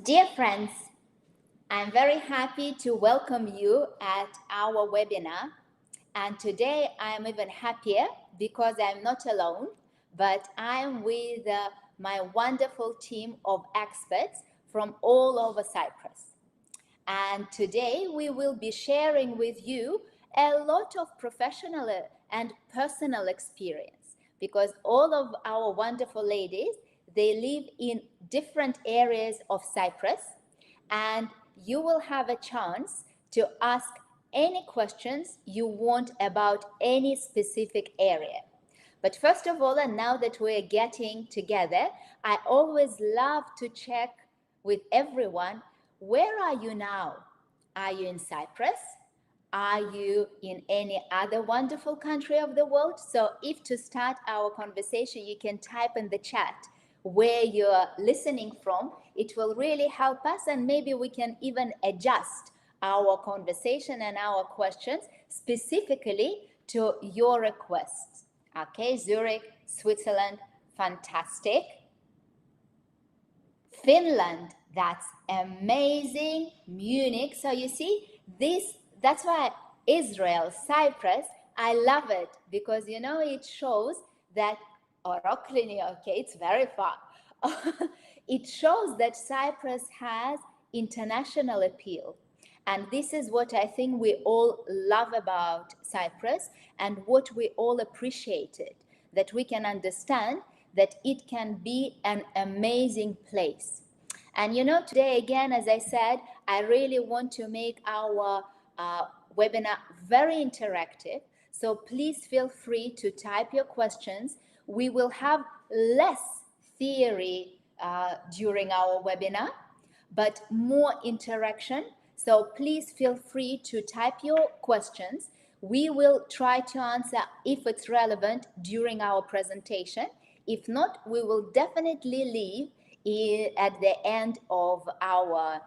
Dear friends, I'm very happy to welcome you at our webinar. And today I am even happier because I'm not alone, but I'm with my wonderful team of experts from all over Cyprus. And today we will be sharing with you a lot of professional and personal experience because all of our wonderful ladies, they live in different areas of Cyprus, and you will have a chance to ask any questions you want about any specific area. But first of all, and now that we're getting together, I always love to check with everyone, where are you now? Are you in Cyprus? Are you in any other wonderful country of the world? So if to start our conversation, you can type in the chat where you're listening from, it will really help us, and maybe we can even adjust our conversation and our questions specifically to your requests. Okay, Zurich, Switzerland, fantastic. Finland, that's amazing. Munich, so you see, that's why Israel, Cyprus, I love it because, you know, it shows that, okay, it's very far. It shows that Cyprus has international appeal. And this is what I think we all love about Cyprus and what we all appreciated, that we can understand that it can be an amazing place. And you know, today again, as I said, I really want to make our webinar very interactive. So please feel free to type your questions. We will have less theory during our webinar, but more interaction. So please feel free to type your questions. We will try to answer if it's relevant during our presentation. If not, we will definitely leave at the end of our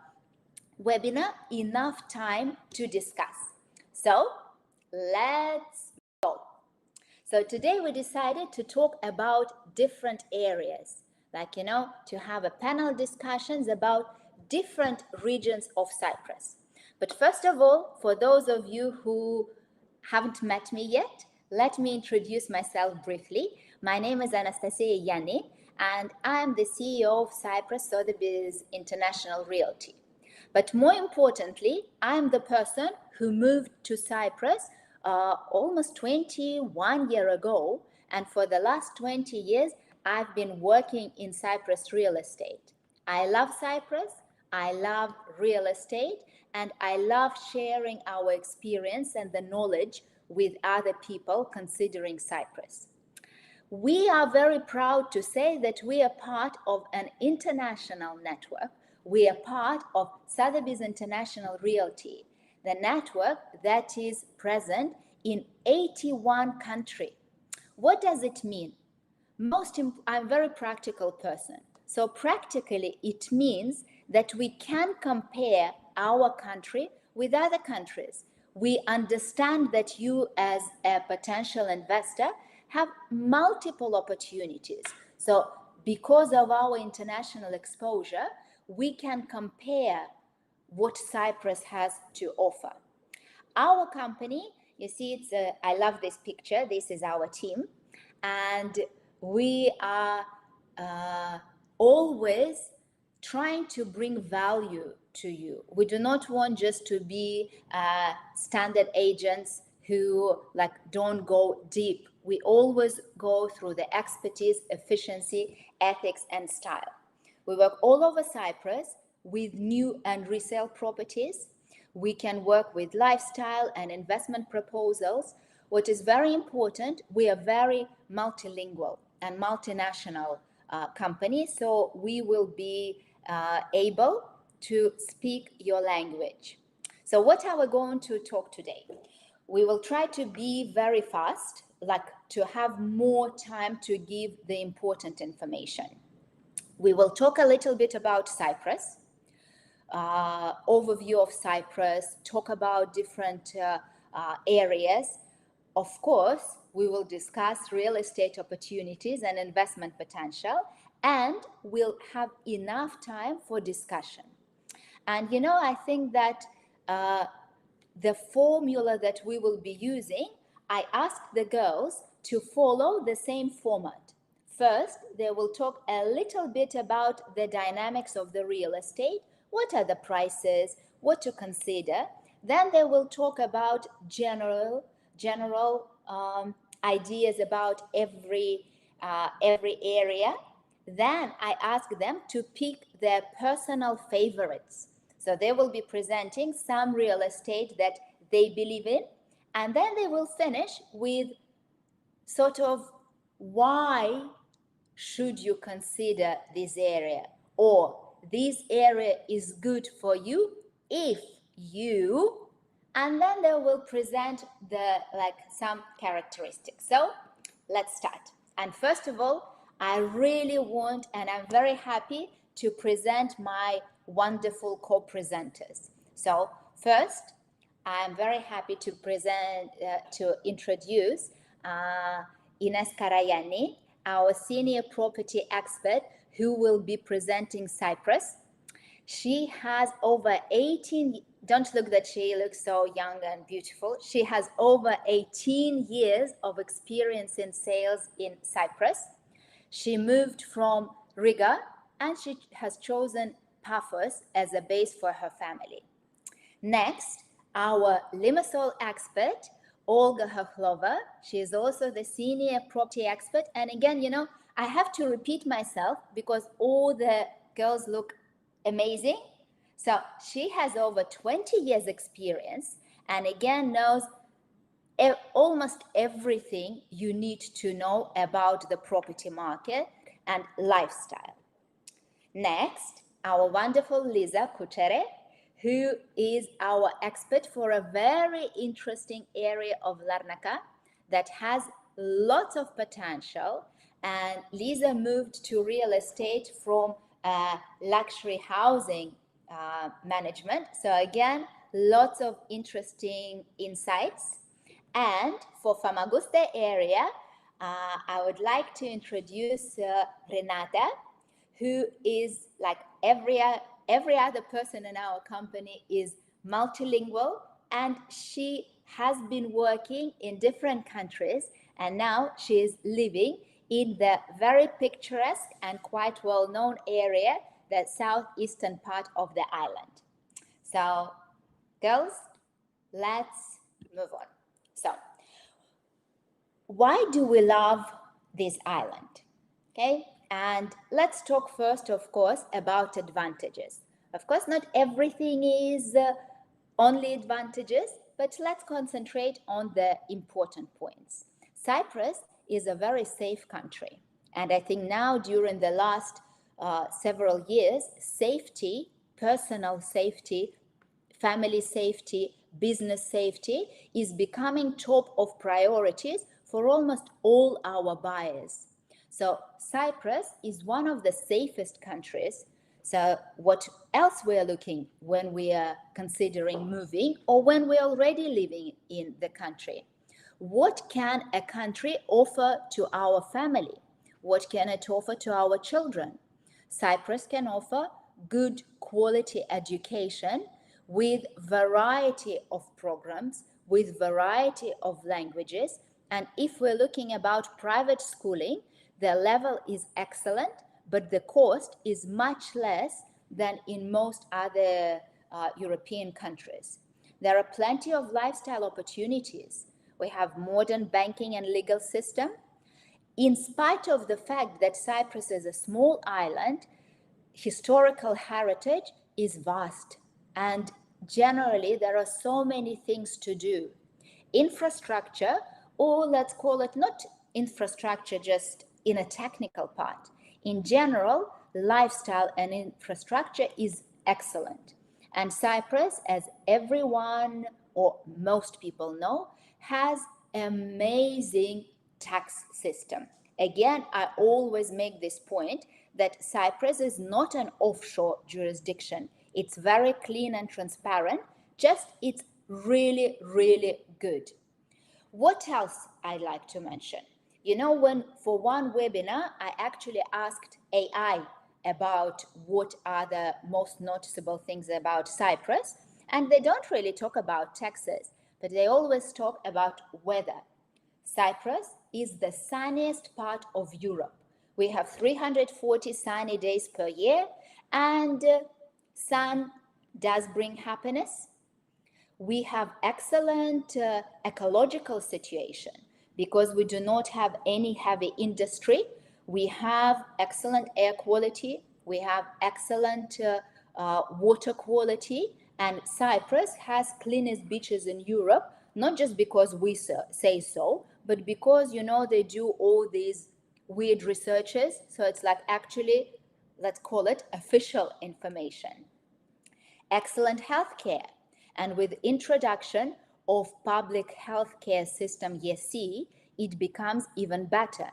webinar enough time to discuss. So let's go. So today we decided to talk about different areas, like, you know, to have a panel discussions about different regions of Cyprus. But first of all, for those of you who haven't met me yet, let me introduce myself briefly. My name is Anastasia Yianni, and I'm the CEO of Cyprus Sotheby's International Realty. But more importantly, I'm the person who moved to Cyprus almost 21 years ago, and for the last 20 years, I've been working in Cyprus real estate. I love Cyprus, I love real estate, and I love sharing our experience and the knowledge with other people considering Cyprus. We are very proud to say that we are part of an international network. We are part of Sotheby's International Realty, the network that is present in 81 countries. What does it mean? I'm a very practical person. So practically, it means that we can compare our country with other countries. We understand that you as a potential investor have multiple opportunities. So because of our international exposure, we can compare what Cyprus has to offer. Our company, you see, I love this picture. This is our team. And we are always trying to bring value to you. We do not want just to be standard agents who don't go deep. We always go through the expertise, efficiency, ethics, and style. We work all over Cyprus with new and resale properties. We can work with lifestyle and investment proposals. What is very important, we are very multilingual and multinational company, so we will be able to speak your language. So what are we going to talk today? We will try to be very fast, to have more time to give the important information. We will talk a little bit about Cyprus, overview of Cyprus, talk about different areas. Of course, we will discuss real estate opportunities and investment potential. and we'll have enough time for discussion. And I think that the formula that we will be using, I asked the girls to follow the same format. First, they will talk a little bit about the dynamics of the real estate, what are the prices, what to consider. Then they will talk about general ideas about every area. Then I ask them to pick their personal favorites. So they will be presenting some real estate that they believe in, and then they will finish with sort of why should you consider this area, or this area is good for you if you, and then they will present some characteristics. So let's start. And first of all, I really want, and I'm very happy to present my wonderful co-presenters. So first, I'm very happy to introduce Iness Karayianni, our senior property expert who will be presenting Cyprus. She has over 18, don't look that she looks so young and beautiful. She has over 18 years of experience in sales in Cyprus. She moved from Riga and she has chosen PAFOS as a base for her family. Next, our Limassol expert, Olga Khokhlova. She is also the senior property expert. And again, I have to repeat myself because all the girls look amazing. So she has over 20 years experience and again knows almost everything you need to know about the property market and lifestyle. Next, our wonderful Liza Kucere, who is our expert for a very interesting area of LARNACA that has lots of potential. And Liza moved to real estate from luxury housing management. So again, lots of interesting insights. And for Famagusta area, I would like to introduce Renata, who is like every other person in our company is multilingual, and she has been working in different countries, and now she is living in the very picturesque and quite well-known area, the southeastern part of the island. So, girls, let's move on. So, why do we love this island? Okay, and let's talk first, of course, about advantages. Of course, not everything is only advantages, but let's concentrate on the important points. Cyprus is a very safe country. And I think now during the last several years, safety, personal safety, family safety, business safety is becoming top of priorities for almost all our buyers. So Cyprus is one of the safest countries. So what else we are looking when we are considering moving or when we're already living in the country? What can a country offer to our family? What can it offer to our children? Cyprus can offer good quality education with variety of programs, with variety of languages. And if we're looking about private schooling, the level is excellent, but the cost is much less than in most other European countries. There are plenty of lifestyle opportunities. We have modern banking and legal system. In spite of the fact that Cyprus is a small island, historical heritage is vast, and generally there are so many things to do. Infrastructure, or let's call it not infrastructure just in a technical part. In general, lifestyle and infrastructure is excellent. And Cyprus, as everyone or most people know, has amazing tax system. Again, I always make this point that Cyprus is not an offshore jurisdiction. It's very clean and transparent, just it's really, really good. What else I'd like to mention? When for one webinar, I actually asked AI about what are the most noticeable things about Cyprus, and they don't really talk about taxes, but they always talk about weather. Cyprus is the sunniest part of Europe. We have 340 sunny days per year, and sun does bring happiness. We have excellent ecological situation because we do not have any heavy industry. We have excellent air quality. We have excellent water quality. And Cyprus has cleanest beaches in Europe, not just because we say so, but because, you know, they do all these weird researches. So it's like actually, let's call it official information. Excellent healthcare. And with introduction of public healthcare system YESI, it becomes even better.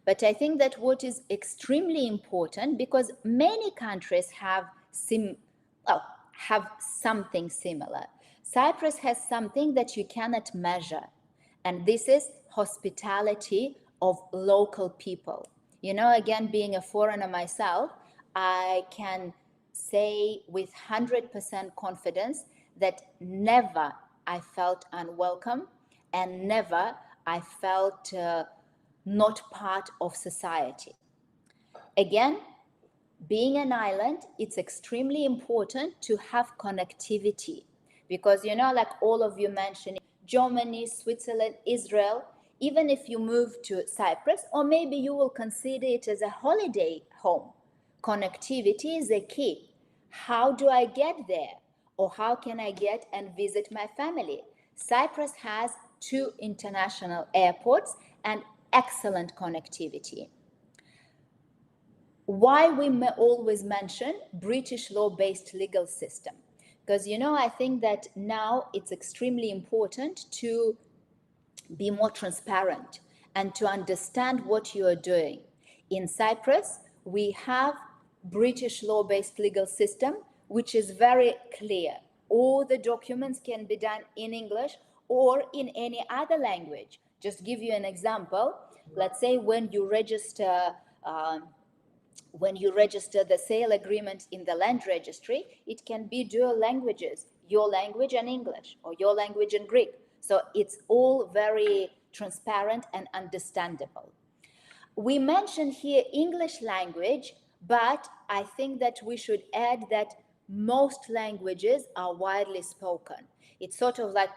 But I think that what is extremely important, because many countries have something similar. Cyprus has something that you cannot measure, and this is hospitality of local people. You know, again, being a foreigner myself, I can say with 100% confidence that never I felt unwelcome and never I felt not part of society. Again, being an island, it's extremely important to have connectivity because, you know, like all of you mentioned, Germany, Switzerland, Israel, even if you move to Cyprus, or maybe you will consider it as a holiday home, connectivity is a key. How do I get there? Or how can I get and visit my family? Cyprus has 2 international airports and excellent connectivity. Why we may always mention British law-based legal system? Because, you know, I think that now it's extremely important to be more transparent and to understand what you are doing. In Cyprus, we have British law-based legal system, which is very clear. All the documents can be done in English or in any other language. Just give you an example. Let's say when you register the sale agreement in the land registry, it can be dual languages, your language and English, or your language and Greek. So it's all very transparent and understandable. We mentioned here English language, but I think that we should add that most languages are widely spoken. It's sort of like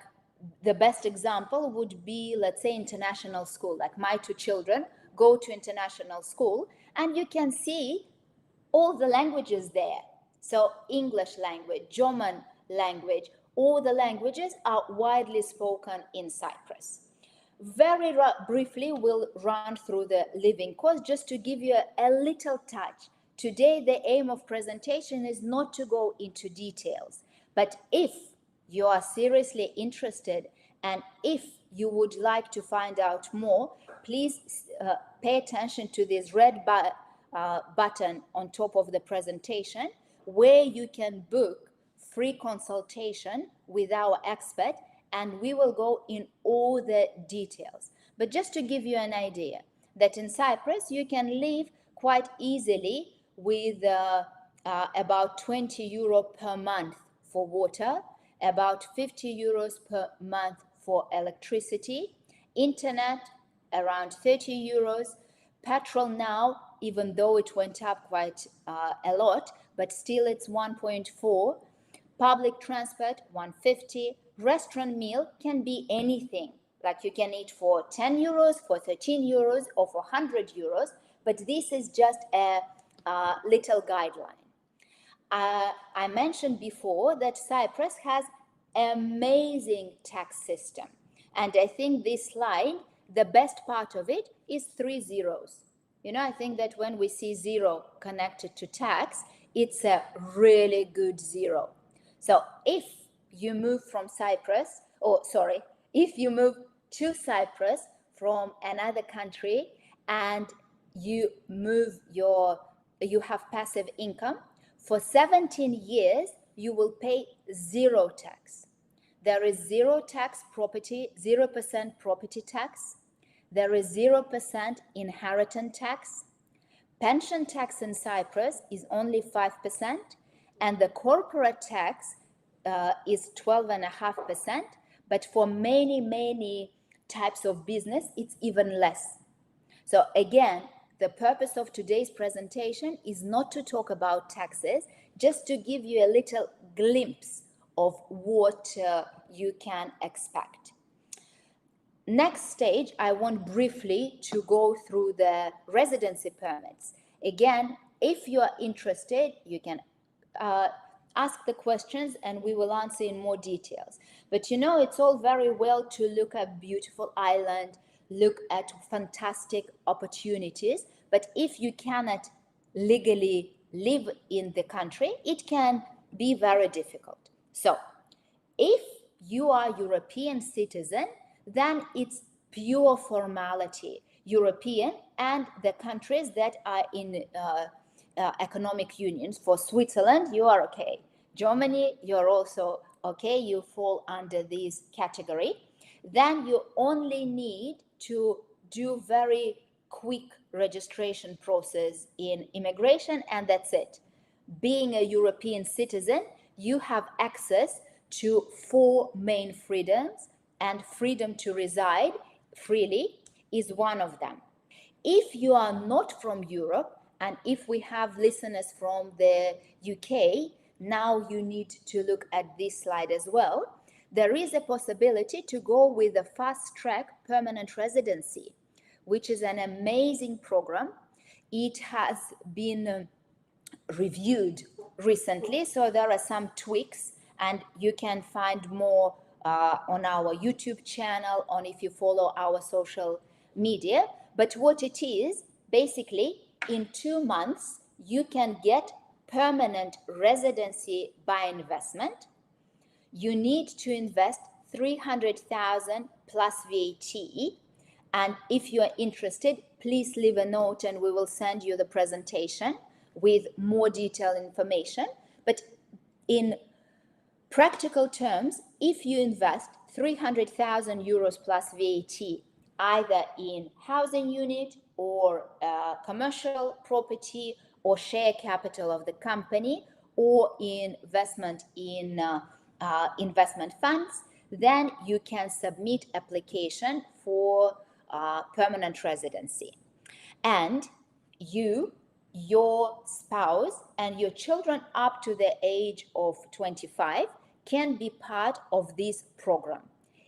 the best example would be, let's say, international school. Like my 2 children go to international school, and you can see all the languages there. So English language, German language, all the languages are widely spoken in Cyprus. Very briefly, we'll run through the living cost just to give you a little touch. Today, the aim of presentation is not to go into details, but if you are seriously interested and if you would like to find out more, please pay attention to this red button on top of the presentation where you can book free consultation with our expert, and we will go in all the details. But just to give you an idea, that in Cyprus you can live quite easily with about 20 euro per month for water, about 50 euros per month for electricity, internet around 30 euros, petrol now, even though it went up quite a lot, but still it's 1.4, public transport 150, restaurant meal can be anything, like you can eat for 10 euros, for 13 euros, or for 100 euros, but this is just a little guideline. I mentioned before that Cyprus has amazing tax system, and I think this slide, the best part of it is 3 zeros. You know, I think that when we see 0 connected to tax, it's a really good 0. So if you move from Cyprus, if you move to Cyprus from another country and you have passive income, for 17 years, you will pay 0 tax. There is 0% property tax. There is 0% inheritance tax. Pension tax in Cyprus is only 5%, and the corporate tax is 12.5%. But for many types of business, it's even less. So again, the purpose of today's presentation is not to talk about taxes, just to give you a little glimpse of what you can expect. Next stage, I want briefly to go through the residency permits. Again, if you are interested, you can ask the questions and we will answer in more details. But you know, it's all very well to look at beautiful island, look at fantastic opportunities, but if you cannot legally live in the country, it can be very difficult. So if you are European citizen, then it's pure formality. European and the countries that are in economic unions. For Switzerland, you are okay. Germany, you're also okay. You fall under this category. Then you only need to do very quick registration process in immigration, and that's it. Being a European citizen, you have access to 4 main freedoms, and freedom to reside freely is one of them. If you are not from Europe, and if we have listeners from the UK, now you need to look at this slide as well. There is a possibility to go with a fast-track permanent residency, which is an amazing program. It has been reviewed recently, so there are some tweaks, and you can find more on our YouTube channel, on if you follow our social media. But what it is, basically, in 2 months, you can get permanent residency by investment. You need to invest 300,000 plus VAT. And if you are interested, please leave a note and we will send you the presentation with more detailed information. But in practical terms, if you invest 300,000 euros plus VAT, either in housing unit or commercial property or share capital of the company or investment in investment funds, then you can submit application for permanent residency. And you, your spouse, and your children up to the age of 25 can be part of this program.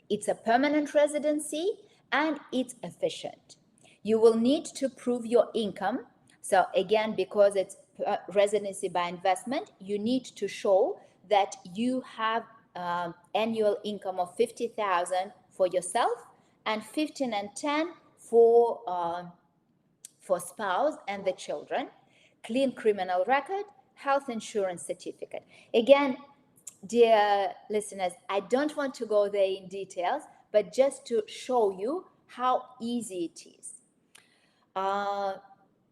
It's a permanent residency and it's efficient. You will need to prove your income. So again, because it's residency by investment, you need to show that you have annual income of 50,000 for yourself and 15 and 10 for spouse and the children, clean criminal record, health insurance certificate. Again, dear listeners, I don't want to go there in details, but just to show you how easy it is.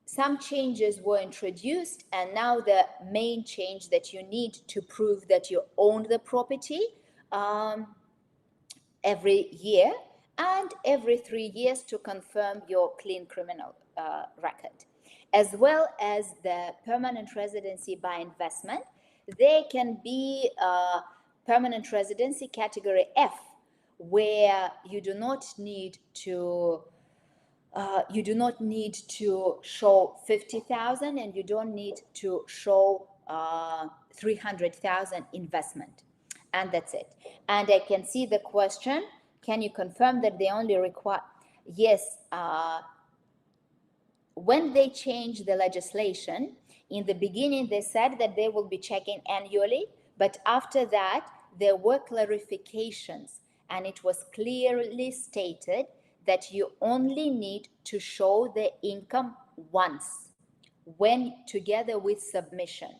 Some changes were introduced, and now the main change that you need to prove that you own the property every year and every 3 years to confirm your clean criminal record, as well as the permanent residency by investment. There can be permanent residency category F, where you do not need to show 50,000 and you don't need to show 300,000 investment, and that's it. And I can see the question, can you confirm that they only require? Yes, when they changed the legislation, in the beginning they said that they will be checking annually, but after that there were clarifications, and it was clearly stated that you only need to show the income once, when together with submission.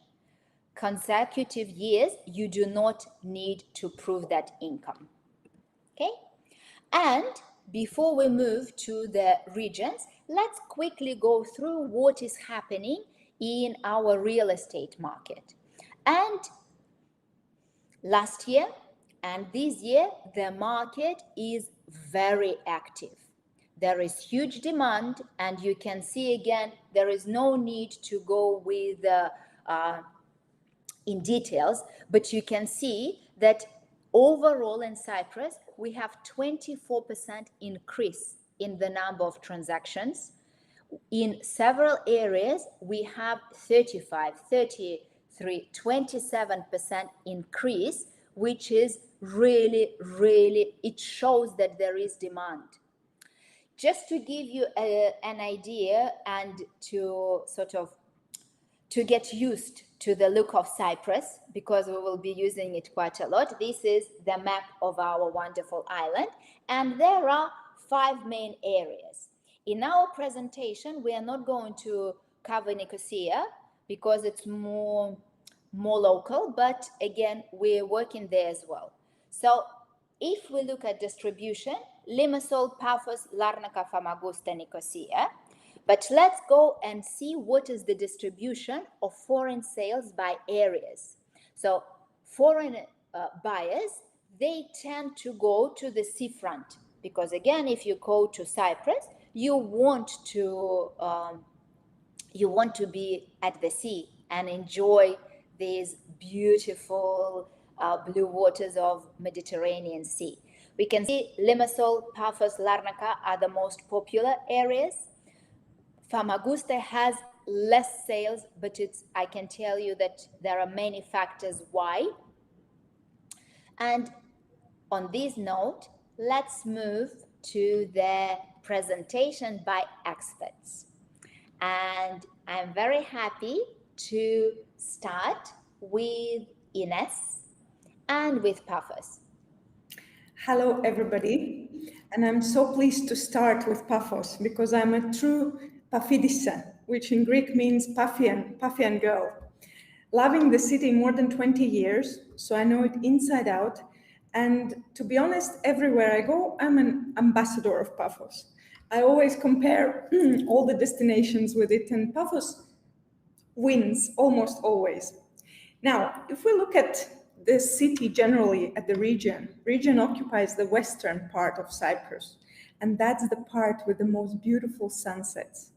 Consecutive years, you do not need to prove that income. Okay? And before we move to the regions, let's quickly go through what is happening in our real estate market. And last year and this year, the market is very active. there is huge demand, and you can see again, there is no need to go with in details, but you can see that overall in Cyprus, we have 24% increase in the number of transactions. In several areas, we have 35, 33, 27% increase, which is really, really, it shows that there is demand. Just to give you an idea and to sort of to get used to the look of Cyprus, because we will be using it quite a lot. This is the map of our wonderful island, and there are 5 main areas. In our presentation, we are not going to cover Nicosia because it's more local, but again, we're working there as well. So if we look at distribution, Limassol, PAFOS, LARNACA, Famagusta, Nicosia. But let's go and see what is the distribution of foreign sales by areas. So foreign buyers, they tend to go to the seafront, because again, if you go to Cyprus, you want to be at the sea and enjoy these beautiful blue waters of Mediterranean Sea. We can see Limassol, PAFOS, LARNACA are the most popular areas. Famagusta has less sales, but I can tell you that there are many factors why. And on this note, let's move to the presentation by experts. And I'm very happy to start with Iness and with PAFOS. Hello, everybody. And I'm so pleased to start with PAFOS because I'm a true Pafidissa, which in Greek means Paphian girl. Loving the city more than 20 years, so I know it inside out. And to be honest, everywhere I go, I'm an ambassador of PAFOS. I always compare all the destinations with it, and PAFOS wins almost always. Now, if we look at the city generally, at the region occupies the western part of Cyprus, and that's the part with the most beautiful sunsets.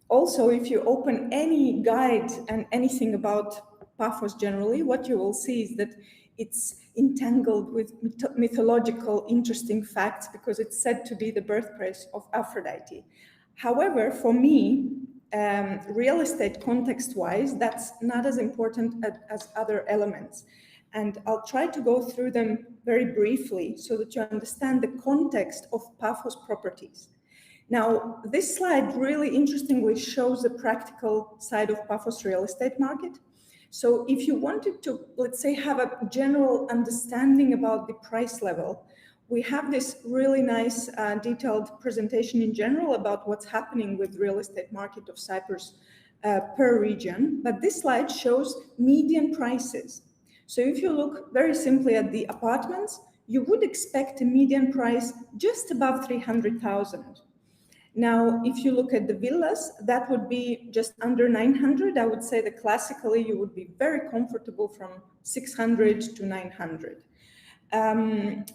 Also, if you open any guide and anything about PAFOS generally, what you will see is that it's entangled with mythological, interesting facts because it's said to be the birthplace of Aphrodite. However, for me, real estate context-wise, that's not as important as other elements. And I'll try to go through them very briefly so that you understand the context of PAFOS properties. Now, this slide really interestingly shows the practical side of PAFOS real estate market. So if you wanted to, let's say, have a general understanding about the price level, we have this really nice detailed presentation in general about what's happening with real estate market of Cyprus per region. But this slide shows median prices. So if you look very simply at the apartments, you would expect a median price just above 300,000. Now, if you look at the villas, that would be just under 900. I would say that classically you would be very comfortable from 600 to 900.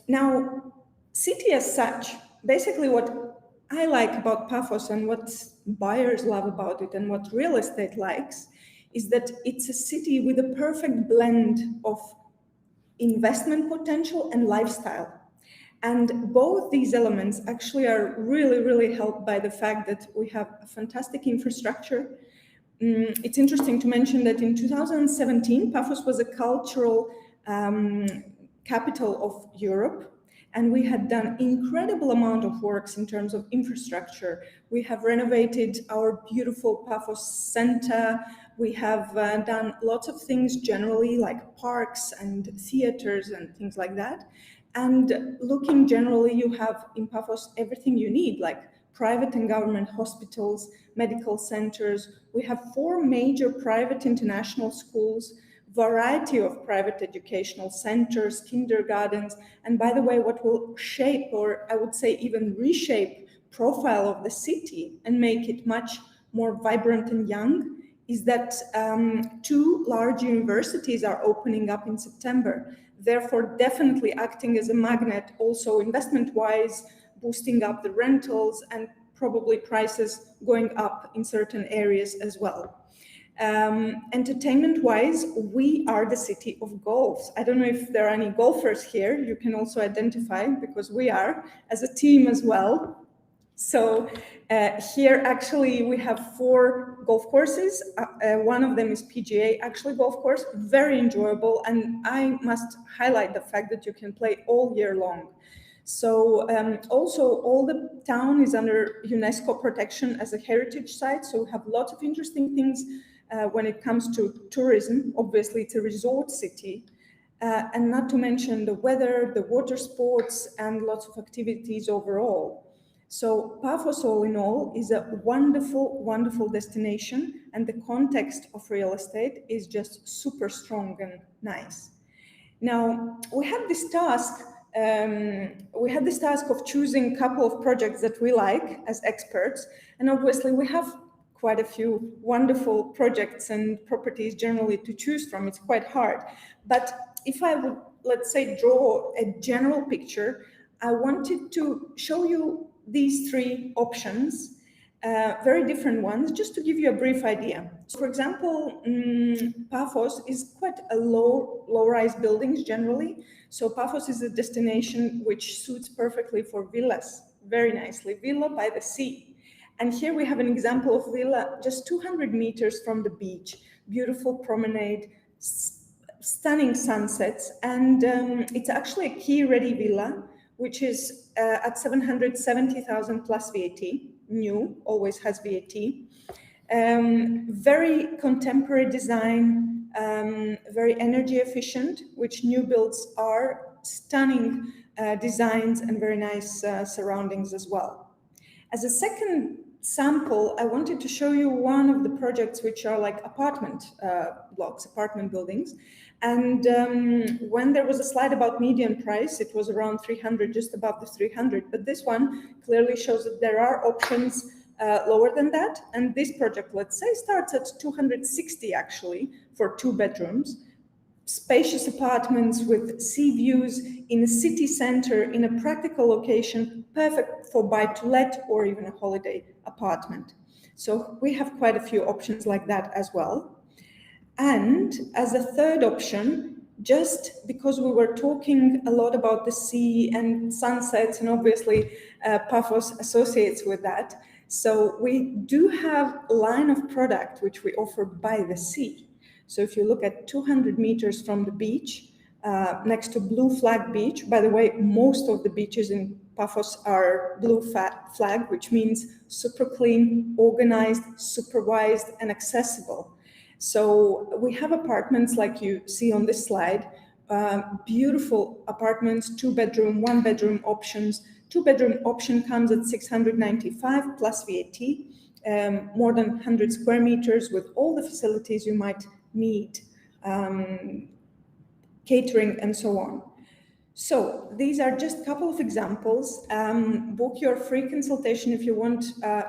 Now, city as such, basically what I like about PAFOS and what buyers love about it and what real estate likes is that it's a city with a perfect blend of investment potential and lifestyle. And both these elements actually are really, really helped by the fact that we have a fantastic infrastructure. It's interesting to mention that in 2017, PAFOS was a cultural capital of Europe, and we had done incredible amount of works in terms of infrastructure. We have renovated our beautiful PAFOS Center. We have done lots of things generally, like parks and theaters and things like that. And looking generally, you have in PAFOS everything you need, like private and government hospitals, medical centers. We have 4 major private international schools, variety of private educational centers, kindergartens. And by the way, what will shape, or I would say even reshape, profile of the city and make it much more vibrant and young is that 2 large universities are opening up in September. Therefore, definitely acting as a magnet, also investment-wise, boosting up the rentals and probably prices going up in certain areas as well. Entertainment-wise, we are the city of golfs. I don't know if there are any golfers here. You can also identify, because we are, as a team as well. So here actually we have 4 golf courses. One of them is PGA, actually golf course, very enjoyable. And I must highlight the fact that you can play all year long. So also all the town is under UNESCO protection as a heritage site. So we have lots of interesting things when it comes to tourism. Obviously it's a resort city. And not to mention the weather, the water sports, and lots of activities overall. So PAFOS, all in all, is a wonderful, wonderful destination, and the context of real estate is just super strong and nice. Now, we had this task of choosing a couple of projects that we like as experts, and obviously we have quite a few wonderful projects and properties generally to choose from. It's quite hard. But if I would, let's say, draw a general picture, I wanted to show you these 3 options, very different ones, just to give you a brief idea. So for example, PAFOS is quite a low-rise buildings generally. So PAFOS is a destination which suits perfectly for villas, very nicely, villa by the sea. And here we have an example of villa just 200 meters from the beach, beautiful promenade, stunning sunsets, and it's actually a key-ready villa, which is at 770,000 plus VAT, new, always has VAT. Very contemporary design, very energy efficient, which new builds are, stunning designs and very nice surroundings as well. As a second sample, I wanted to show you one of the projects which are like apartment blocks, apartment buildings. And when there was a slide about median price, it was around 300, just above the 300. But this one clearly shows that there are options lower than that. And this project, let's say, starts at 260 actually for 2 bedrooms. Spacious apartments with sea views in a city center, in a practical location, perfect for buy-to-let or even a holiday apartment. So we have quite a few options like that as well. And as a third option, just because we were talking a lot about the sea and sunsets, and obviously PAFOS associates with that, so we do have a line of product which we offer by the sea. So if you look at 200 meters from the beach, next to Blue Flag Beach, by the way, most of the beaches in PAFOS are blue flag, which means super clean, organized, supervised, and accessible. So we have apartments like you see on this slide, beautiful apartments, 2-bedroom, 1-bedroom options. 2-bedroom option comes at 695 plus VAT, more than 100 square meters with all the facilities you might need, catering and so on. So these are just a couple of examples. Book your free consultation if you want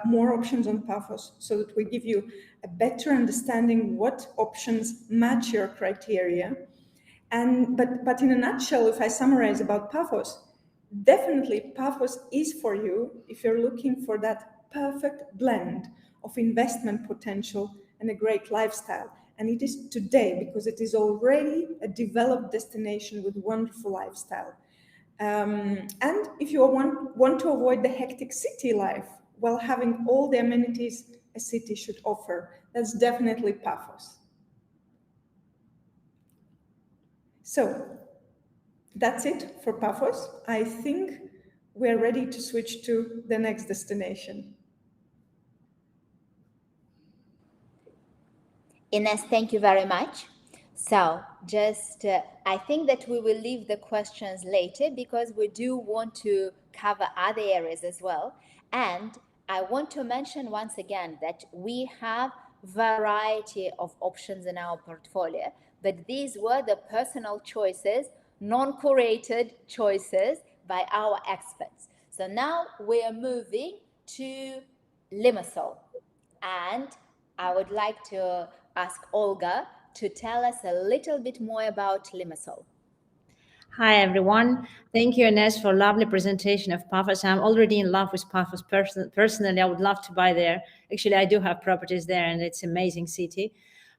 more options on PAFOS, so that we give you a better understanding what options match your criteria. And but in a nutshell, if I summarize about PAFOS, definitely PAFOS is for you if you're looking for that perfect blend of investment potential and a great lifestyle. And it is today, because it is already a developed destination with wonderful lifestyle. And if you want to avoid the hectic city life while having all the amenities a city should offer, that's definitely PAFOS. So that's it for PAFOS. I think we're ready to switch to the next destination. Iness, thank you very much. So just, I think that we will leave the questions later because we do want to cover other areas as well. And I want to mention once again that we have variety of options in our portfolio, but these were the personal choices, non-curated choices by our experts. So now we are moving to Limassol, and I would like to ask Olga to tell us a little bit more about Limassol. Hi, everyone. Thank you, Iness, for a lovely presentation of PAFOS. I'm already in love with PAFOS. Personally, I would love to buy there. Actually, I do have properties there, and it's an amazing city.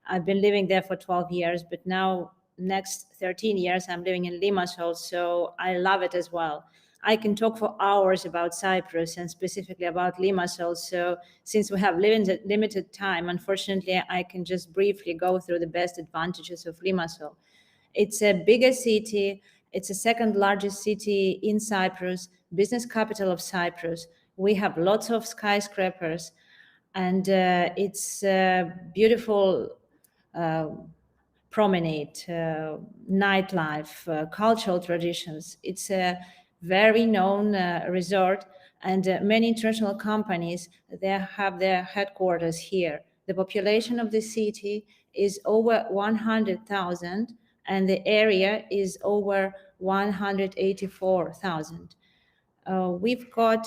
I've been living there for 12 years, but now next 13 years, I'm living in Limassol, so I love it as well. I can talk for hours about Cyprus and specifically about Limassol. So since we have limited time, unfortunately, I can just briefly go through the best advantages of Limassol. It's a bigger city. It's the second largest city in Cyprus, business capital of Cyprus. We have lots of skyscrapers, and it's beautiful uh, promenade, nightlife, cultural traditions. It's a very known resort, and many international companies, they have their headquarters here. The population of the city is over 100,000, and the area is over 184,000. We've got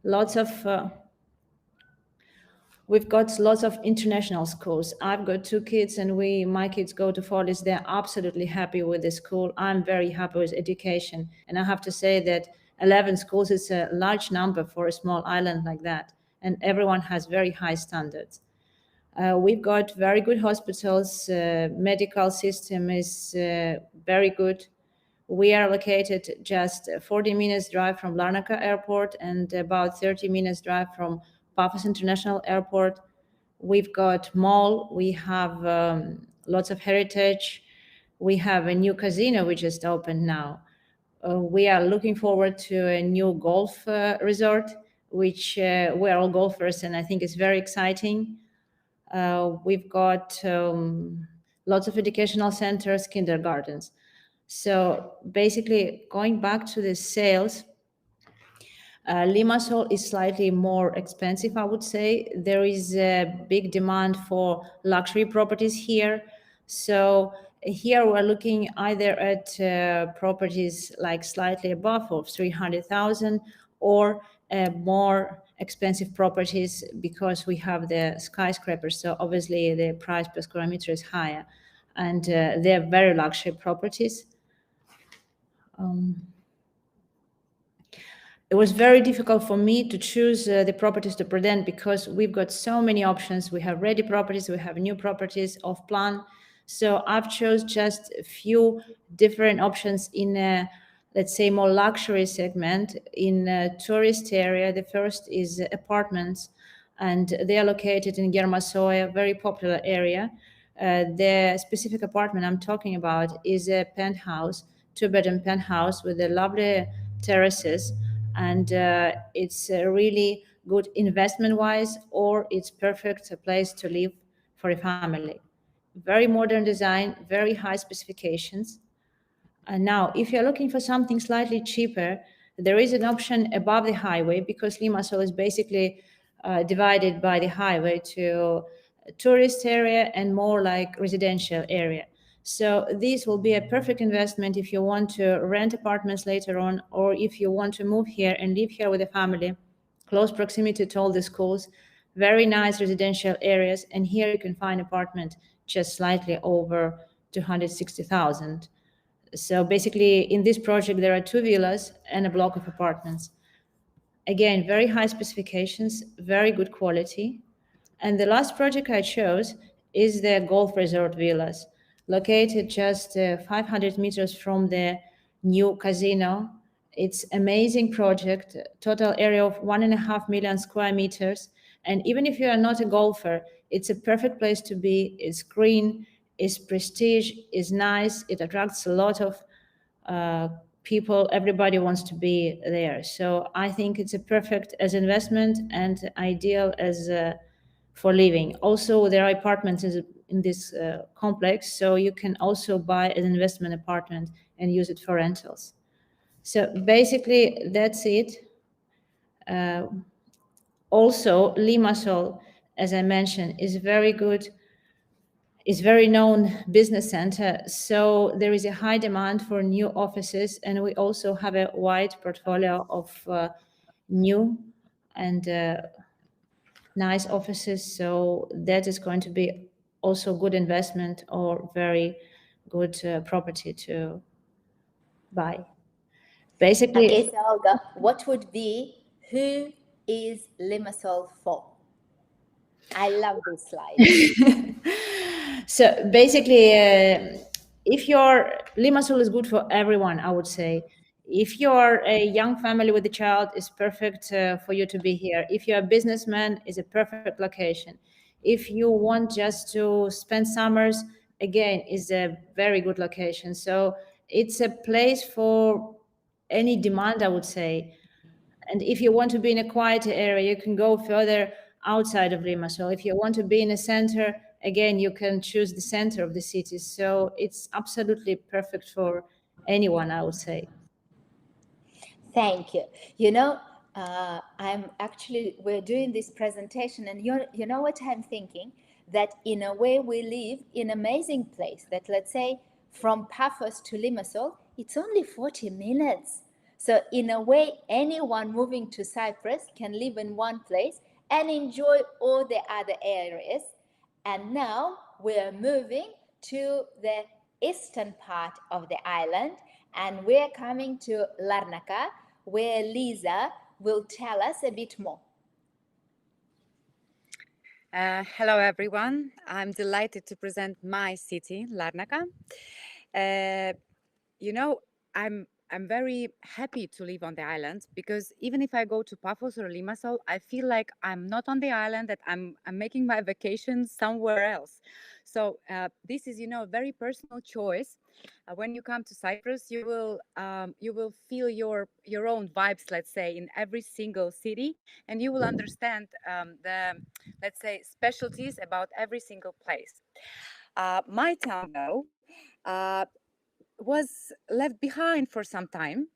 lots of We've got lots of international schools. I've got two kids, and my kids go to Follies. They're absolutely happy with the school. I'm very happy with education. And I have to say that 11 schools is a large number for a small island like that. And everyone has very high standards. We've got very good hospitals. Medical system is very good. We are located just 40 minutes drive from LARNACA airport and about 30 minutes drive from PAFOS International Airport. We've got mall. We have lots of heritage. We have a new casino which just opened now. We are looking forward to a new golf resort, which we're all golfers, and I think it's very exciting. We've got lots of educational centers, kindergartens. So basically, going back to the sales, Limassol is slightly more expensive, I would say. There is a big demand for luxury properties here. So here we're looking either at properties like slightly above of 300,000 or more expensive properties because we have the skyscrapers. So obviously the price per square meter is higher, and they're very luxury properties. It was very difficult for me to choose the properties to present because we've got so many options. We have ready properties, we have new properties off plan. So I've chose just a few different options in a, let's say, more luxury segment in a tourist area. The first is apartments, and they are located in Limassol, a very popular area. The specific apartment I'm talking about is a penthouse, two-bedroom penthouse with a lovely terraces, and it's really good investment-wise, or it's perfect place to live for a family. Very modern design, very high specifications. And now, if you're looking for something slightly cheaper, there is an option above the highway because Limassol is basically divided by the highway to a tourist area and more like residential area. So this will be a perfect investment if you want to rent apartments later on, or if you want to move here and live here with a family, close proximity to all the schools, very nice residential areas, and here you can find apartment just slightly over 260,000. So basically, in this project, there are two villas and a block of apartments. Again, very high specifications, very good quality. And the last project I chose is the golf resort villas, located just 500 meters from the new casino. It's amazing project, total area of 1.5 million square meters. And even if you are not a golfer, it's a perfect place to be. It's green, it's prestige, it's nice, it attracts a lot of people. Everybody wants to be there. So I think it's a perfect as investment and ideal as for living. Also, there are apartments in this complex, so you can also buy an investment apartment and use it for rentals. So basically, that's it. Also, Limassol, as I mentioned, is very good, is very known business center. So there is a high demand for new offices, and we also have a wide portfolio of new and nice offices. So that is going to be also good investment or very good property to Bye. Basically, Okay, so Olga, what would be who is Limassol for? I love this slide. so basically, if your Limassol is good for everyone, I would say. If you're a young family with a child, it's perfect for you to be here. If you're a businessman, it's a perfect location. If you want just to spend summers, again, is a very good location. So it's a place for any demand, I would say. And if you want to be in a quieter area, you can go further outside of Limassol. If you want to be in a center, again, you can choose the center of the city. So it's absolutely perfect for anyone, I would say. Thank you. You know, we're doing this presentation, and you know what I'm thinking? That in a way we live in an amazing place, that let's say from PAFOS to Limassol, it's only 40 minutes. So in a way, anyone moving to Cyprus can live in one place and enjoy all the other areas. And now we're moving to the eastern part of the island, and we're coming to Larnaca, where Liza will tell us a bit more. Hello, everyone. I'm delighted to present my city, Larnaca. Uh, you know, I'm very happy to live on the island because even if I go to Paphos or Limassol, I feel like I'm not on the island, that I'm making my vacation somewhere else. So this is, a very personal choice. When you come to Cyprus, you will feel your own vibes, let's say, in every single city, and you will understand the, let's say, specialties about every single place. My town, though, uh, was left behind for some time.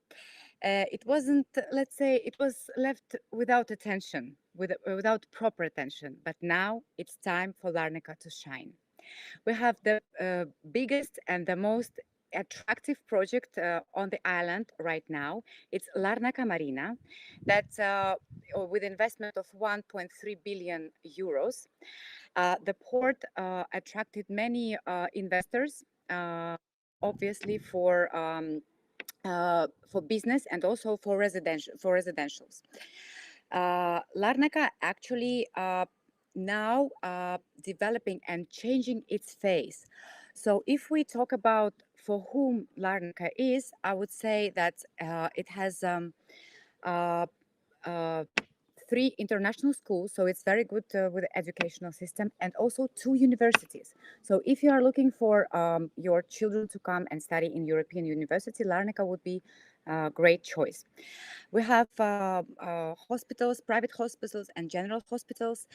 It wasn't, let's say, it was left without attention, without proper attention. But now it's time for Larnaca to shine. We have the biggest and the most attractive project on the island right now. It's Larnaca Marina, that's with investment of 1.3 billion euros. The port attracted many investors, obviously for business and also for residentials. Larnaca actually now developing and changing its face. So if we talk about for whom Larnaca is, I would say that it has uh, uh, three international schools, so it's very good with the educational system, and also two universities. So if you are looking for your children to come and study in European university, Larnaca would be a great choice. We have hospitals, private hospitals and general hospitals.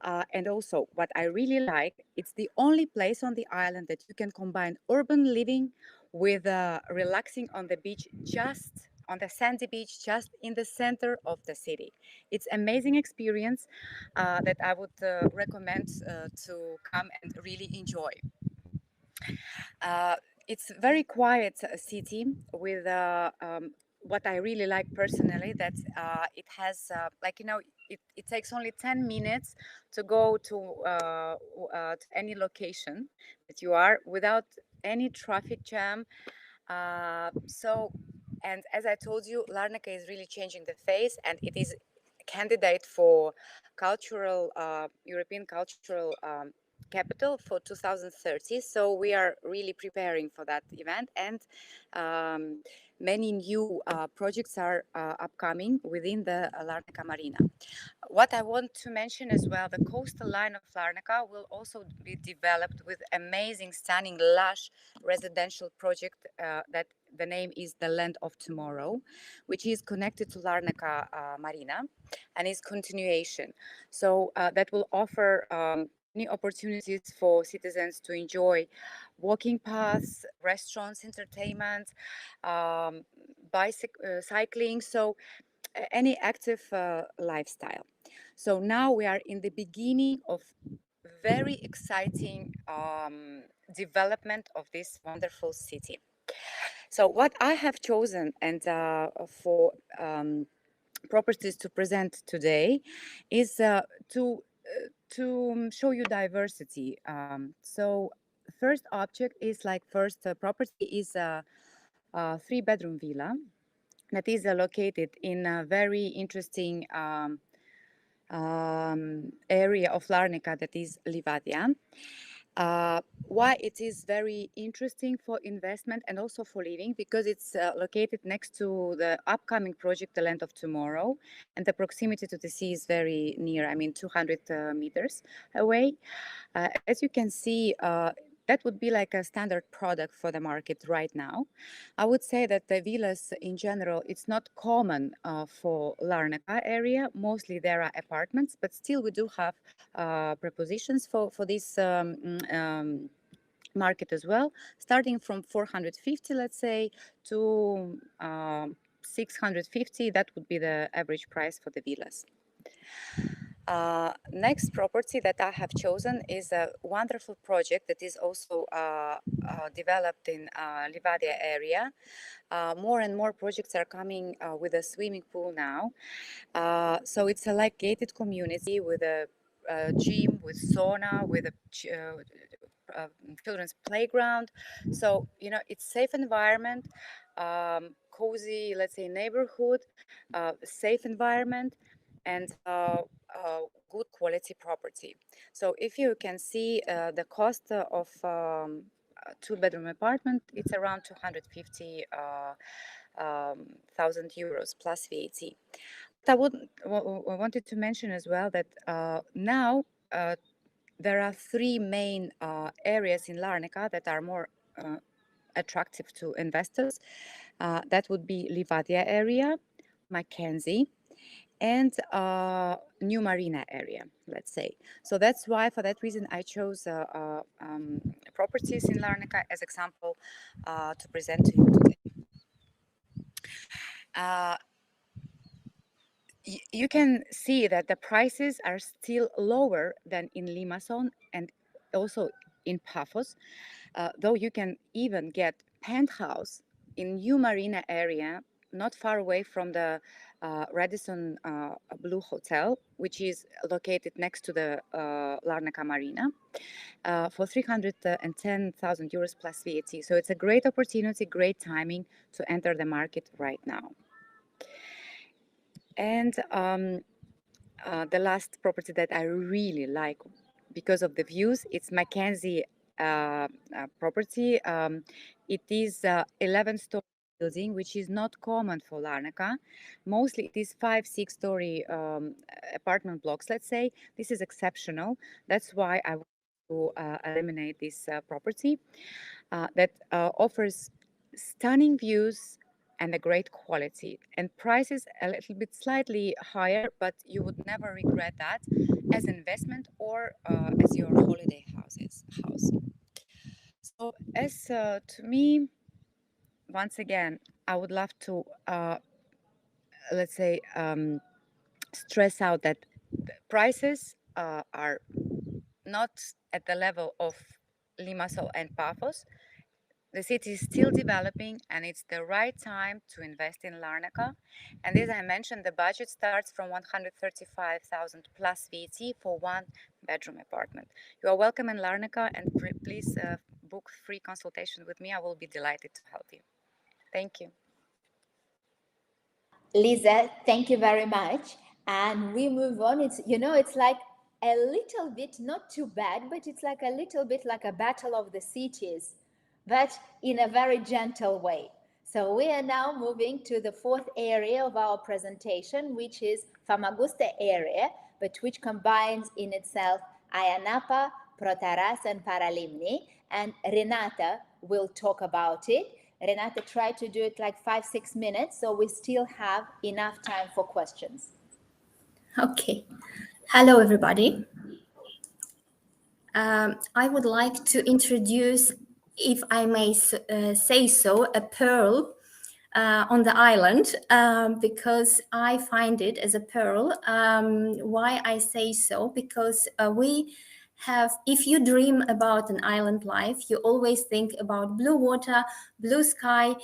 And also what I really like, it's the only place on the island that you can combine urban living with relaxing on the beach, just on the sandy beach, just in the center of the city. It's amazing experience that I would recommend to come and really enjoy. It's very quiet city with what I really like personally, that it has it takes only 10 minutes to go to any location that you are without any traffic jam. So, and as I told you, Larnaca is really changing the face, and it is a candidate for cultural European cultural capital for 2030. So we are really preparing for that event, and um, many new projects are upcoming within the Larnaca Marina. What I want to mention as well, the coastal line of Larnaca will also be developed with amazing, stunning, lush residential project that the name is the Land of Tomorrow, which is connected to Larnaca Marina and is continuation. So that will offer many opportunities for citizens to enjoy walking paths, restaurants, entertainment, cycling. So any active lifestyle. So now we are in the beginning of very exciting development of this wonderful city. So what I have chosen and for properties to present today is to show you diversity. So first object is like first property is three-bedroom villa that is located in a very interesting area of Larnaca, that is Livadia. Why it is very interesting for investment and also for living, because it's located next to the upcoming project, the Land of Tomorrow, and the proximity to the sea is very near, I mean 200 meters away. As you can see, that would be like a standard product for the market right now. I would say that the villas in general, it's not common for Larnaca area. Mostly there are apartments, but still we do have propositions for this market as well, starting from 450, let's say, to 650. That would be the average price for the villas. Next property that I have chosen is a wonderful project that is also developed in Livadia area. More and more projects are coming with a swimming pool now. So it's a like gated community with a gym, with sauna, with a children's playground. So, you know, it's safe environment, cozy, let's say, neighborhood, safe environment, and good quality property. So if you can see the cost of two-bedroom apartment, it's around 250,000 euros plus VAT. But I wanted to mention as well that now there are three main areas in Larnaca that are more attractive to investors. That would be Livadia area, Mackenzie, and New Marina area, let's say. So that's why, for that reason, I chose properties in Larnaca as example to present to you today. You can see that the prices are still lower than in Limassol and also in PAFOS, though you can even get penthouse in New Marina area, not far away from the Radisson Blue Hotel, which is located next to the Larnaca Marina, for 310,000 euros plus VAT. So it's a great opportunity, great timing to enter the market right now. And the last property that I really like because of the views, it's Mackenzie property. It is 11-story building, which is not common for Larnaca. Mostly it is 5-6-story apartment blocks, let's say. This is exceptional. That's why I want to eliminate this property that offers stunning views and a great quality, and prices a little bit slightly higher, but you would never regret that as investment or as your holiday house. So as to me, once again, I would love to let's say stress out that the prices are not at the level of Limassol and PAFOS. The city is still developing, and it's the right time to invest in Larnaca. And as I mentioned, the budget starts from 135,000 plus VAT for one-bedroom apartment. You are welcome in Larnaca, and please book free consultation with me. I will be delighted to help you. Thank you. Liza, thank you very much. And we move on. It's, you know, it's like a little bit, not too bad, but it's like a little bit like a battle of the cities, but in a very gentle way. So we are now moving to the fourth area of our presentation, which is Famagusta area, but which combines in itself AYIA NAPA, PROTARAS, and Paralimni. And Renata will talk about it. Renata, try to do it like 5-6 minutes, so we still have enough time for questions. Okay. Hello, everybody. I would like to introduce, if I may say so, a pearl on the island, because I find it as a pearl. Why I say so? Because we have, if you dream about an island life, you always think about blue water, blue sky,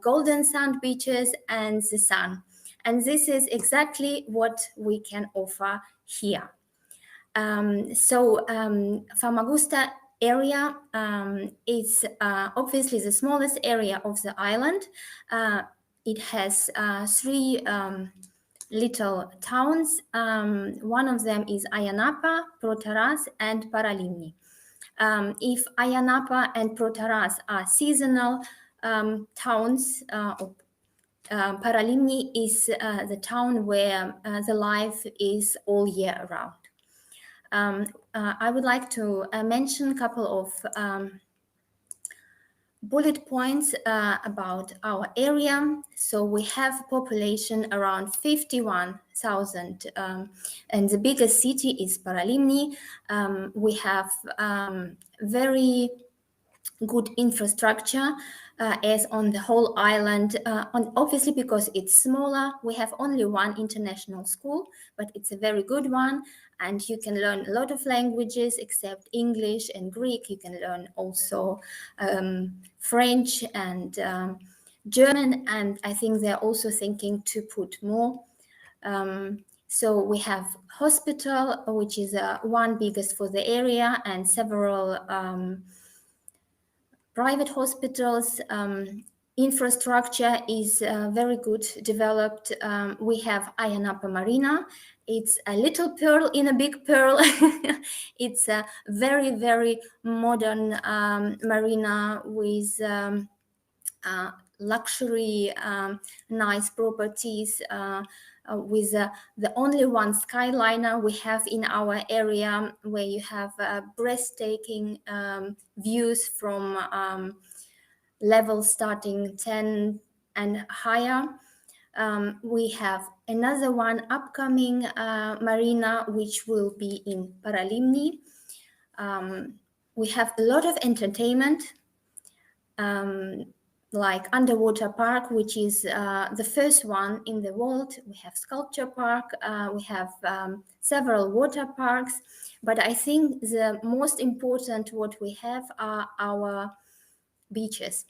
golden sand beaches, and the sun. And this is exactly what we can offer here. Famagusta area. It's obviously the smallest area of the island. It has three little towns. One of them is AYIA NAPA, PROTARAS, and Paralimni. If AYIA NAPA and PROTARAS are seasonal towns, Paralimni is the town where the life is all year round. I would like to mention a couple of bullet points about our area. So we have population around 51,000, and the biggest city is Paralimni. We have very good infrastructure as on the whole island. Obviously, because it's smaller, we have only one international school, but it's a very good one, and you can learn a lot of languages except English and Greek. You can learn also French and German, and I think they're also thinking to put more. So we have hospital, which is one biggest for the area, and several private hospitals. Infrastructure is very good developed. We have AYIA NAPA Marina. It's a little pearl in a big pearl. It's a very, very modern marina with luxury, nice properties, with the only one skyliner we have in our area, where you have breathtaking views from levels starting 10 and higher. We have another one upcoming marina, which will be in Paralimni. We have a lot of entertainment, like underwater park, which is the first one in the world. We have sculpture park, we have several water parks, but I think the most important what we have are our beaches.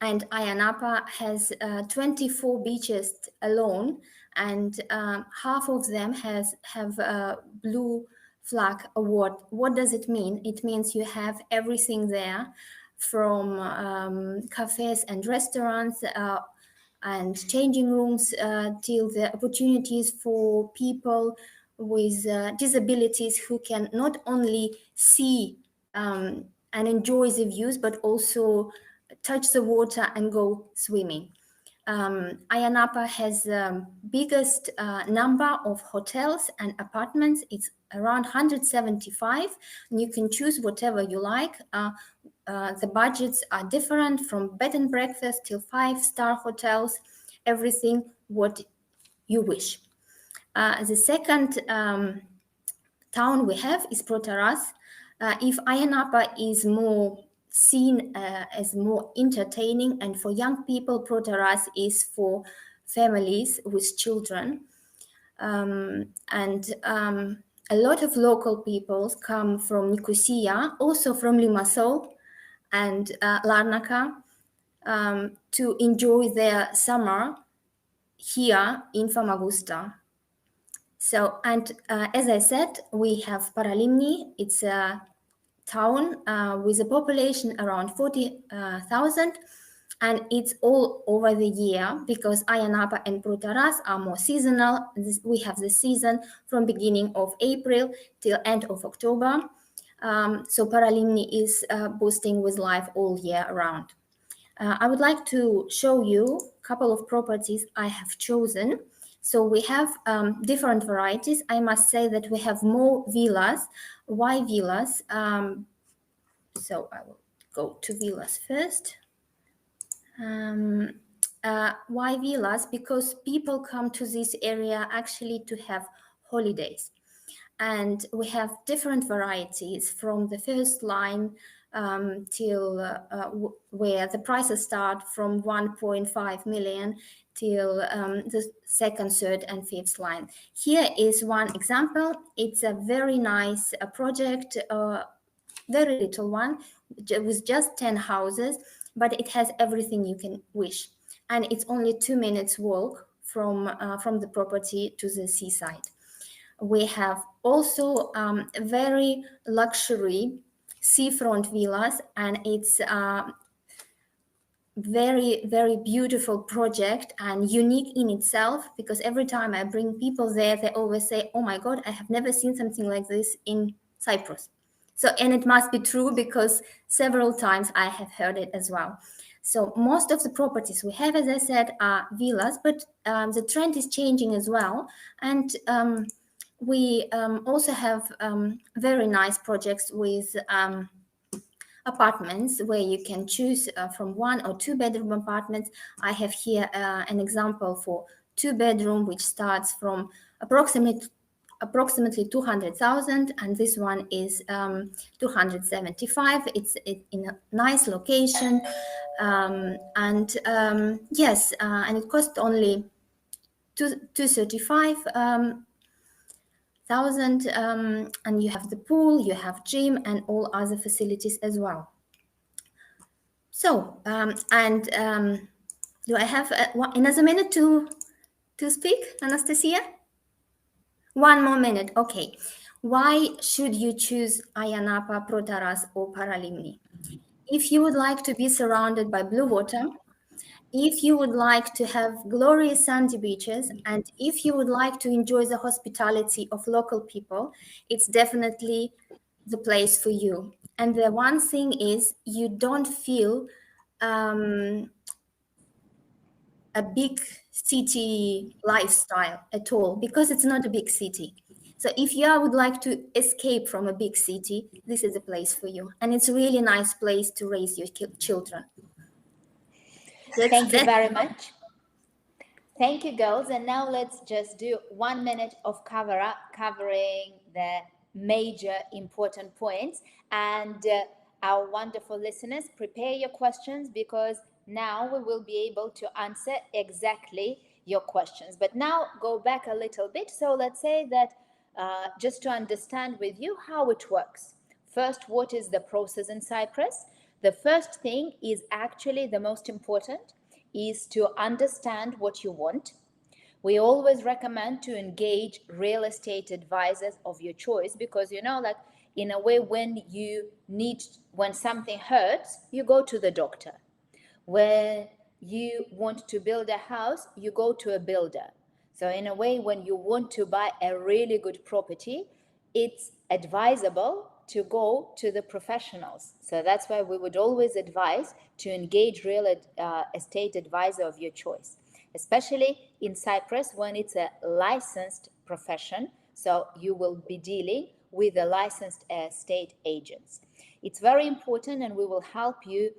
And AYIA NAPA has 24 beaches alone, and half of them have a blue flag award. What does it mean? It means you have everything there, from cafes and restaurants and changing rooms till the opportunities for people with disabilities who can not only see and enjoy the views, but also touch the water and go swimming. AYIA NAPA has the biggest number of hotels and apartments. It's around 175, and you can choose whatever you like. The budgets are different, from bed and breakfast till 5-star hotels, everything what you wish. The second town we have is PROTARAS. If AYIA NAPA is more seen as more entertaining and for young people, PROTARAS is for families with children. A lot of local people come from Nicosia, also from Limassol and LARNACA, to enjoy their summer here in Famagusta. So, and as I said, we have Paralimni. It's a town with a population around 40,000, and it's all over the year, because AYIA NAPA and PROTARAS are more seasonal. We have the season from beginning of April till end of October. So Paralimni is boosting with life all year round. I would like to show you a couple of properties I have chosen. So we have different varieties. I must say that we have more villas. Why villas? So I will go to villas first. Why villas? Because people come to this area actually to have holidays. And we have different varieties, from the first line till where the prices start from 1.5 million till the second, third, and fifth line. Here is one example. It's a very nice project, very little one, with just 10 houses, but it has everything you can wish. And it's only 2 minutes walk from the property to the seaside. We have also very luxury seafront villas, and it's very, very beautiful project and unique in itself, because every time I bring people there, they always say, oh my God, I have never seen something like this in Cyprus. So, and it must be true, because several times I have heard it as well. So most of the properties we have, as I said, are villas, but the trend is changing as well. And we also have very nice projects with apartments where you can choose from 1 or 2 bedroom apartments. I have here an example for 2 bedroom, which starts from approximately 200,000, and this one is 275. It's in a nice location, and yes, and it cost only 235. Thousand, and you have the pool, you have gym, and all other facilities as well. So, do I have another minute to speak, Anastasia? 1 more minute, okay. Why should you choose AYIA NAPA, PROTARAS, or Paralimni? If you would like to be surrounded by blue water, if you would like to have glorious sandy beaches, and if you would like to enjoy the hospitality of local people, it's definitely the place for you. And the one thing is, you don't feel a big city lifestyle at all, because it's not a big city. So if you would like to escape from a big city, this is a place for you. And it's a really nice place to raise your children. Thank you very much. Thank you, girls. And now let's just do 1 minute of covering the major important points. And our wonderful listeners, prepare your questions, because now we will be able to answer exactly your questions. But now go back a little bit. So let's say that just to understand with you how it works. First, what is the process in Cyprus? The first thing is actually the most important, is to understand what you want. We always recommend to engage real estate advisors of your choice, because like in a way, when something hurts, you go to the doctor. When you want to build a house, you go to a builder. So in a way, when you want to buy a really good property, it's advisable to go to the professionals. So that's why we would always advise to engage real estate advisor of your choice, especially in Cyprus when it's a licensed profession. So you will be dealing with the licensed estate agents. It's very important, and we will help you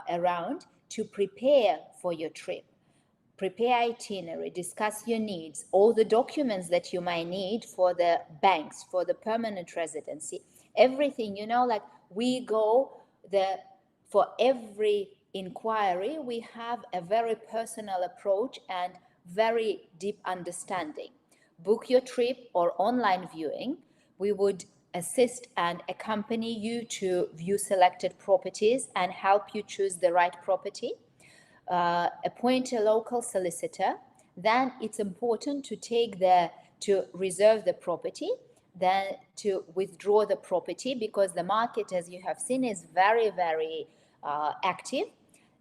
around to prepare for your trip. Prepare itinerary, discuss your needs, all the documents that you might need for the banks, for the permanent residency, everything, like we go for every inquiry, we have a very personal approach and very deep understanding. Book your trip or online viewing. We would assist and accompany you to view selected properties and help you choose the right property. Appoint a local solicitor. Then it's important to reserve the property, then to withdraw the property, because the market, as you have seen, is very, very active.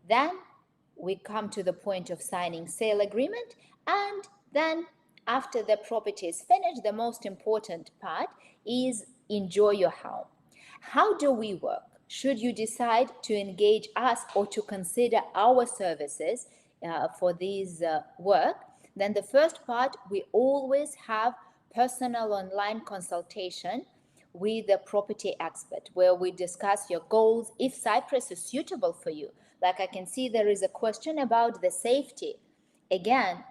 Then we come to the point of signing sale agreement, and then after the property is finished, the most important part is enjoy your home. How do we work? Should you decide to engage us or to consider our services for this work, then the first part, we always have personal online consultation with a property expert, where we discuss your goals, if Cyprus is suitable for you. Like I can see there is a question about the safety. Again,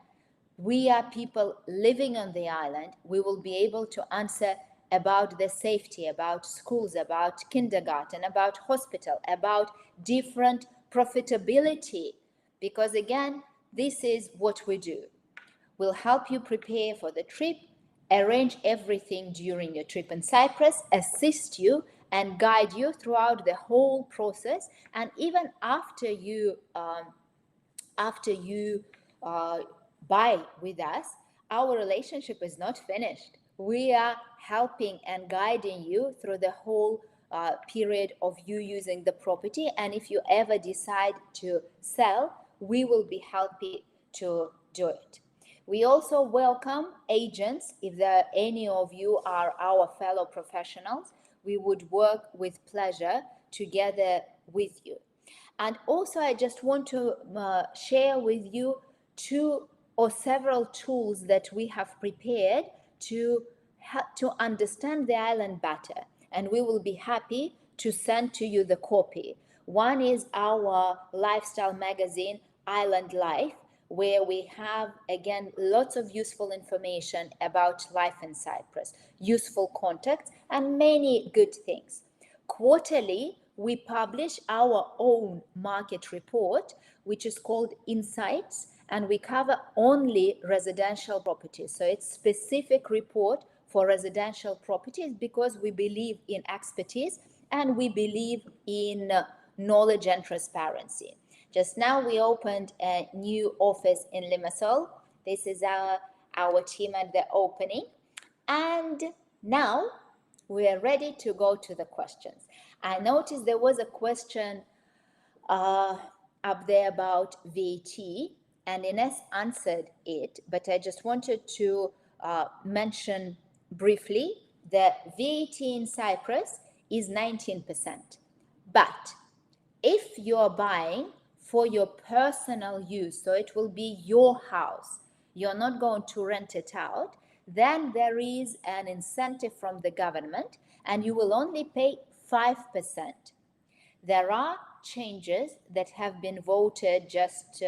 we are people living on the island. We will be able to answer about the safety, about schools, about kindergarten, about hospital, about different profitability. Because again, this is what we do. We'll help you prepare for the trip, arrange everything during your trip in Cyprus, assist you and guide you throughout the whole process. And even after you buy with us, our relationship is not finished. We are helping and guiding you through the whole period of you using the property. And if you ever decide to sell, we will be happy to do it. We also welcome agents. If there are any of you are our fellow professionals, we would work with pleasure together with you. And also, I just want to share with you two or several tools that we have prepared to understand the island better. And we will be happy to send to you the copy. One is our lifestyle magazine, Island Life, where we have, again, lots of useful information about life in Cyprus, useful contacts, and many good things. Quarterly, we publish our own market report, which is called Insights, and we cover only residential properties. So it's specific report for residential properties because we believe in expertise and we believe in knowledge and transparency. Just now we opened a new office in Limassol. This is our team at the opening. And now we are ready to go to the questions. I noticed there was a question up there about VAT, and Iness answered it, but I just wanted to mention briefly that VAT in Cyprus is 19%. But if you're buying for your personal use, so it will be your house, you're not going to rent it out, then there is an incentive from the government and you will only pay 5%. There are changes that have been voted just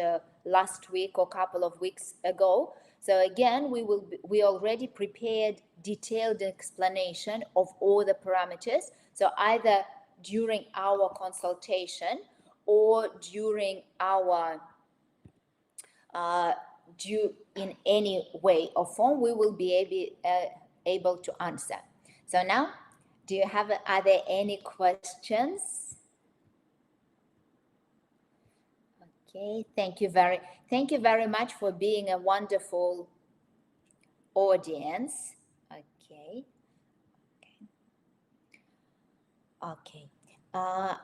last week or couple of weeks ago. So again, we already prepared detailed explanation of all the parameters. So either during our consultation or during our in any way or form, we will be able to answer. So now, are there any questions? Okay, thank you very much for being a wonderful audience. Okay.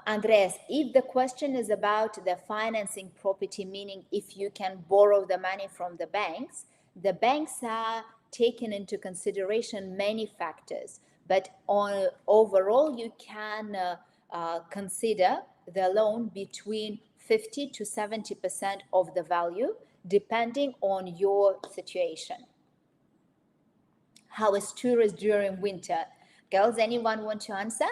Andreas, if the question is about the financing property, meaning if you can borrow the money from the banks are taking into consideration many factors, but overall you can consider the loan between 50 to 70% of the value, depending on your situation. How is tourist during winter? Girls, anyone want to answer?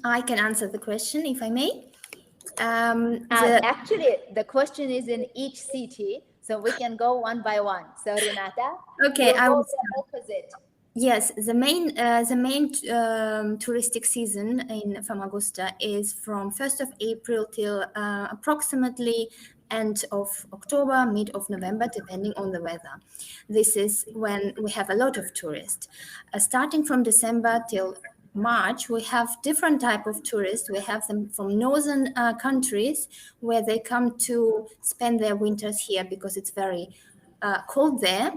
I can answer the question if I may. Actually, the question is in each city, so we can go one by one. So Renata, okay, I will go the opposite. Yes, the main touristic season in Famagusta is from 1st of April till approximately end of October, mid of November, depending on the weather. This is when we have a lot of tourists. Starting from December till March, we have different type of tourists. We have them from northern countries where they come to spend their winters here because it's very cold there,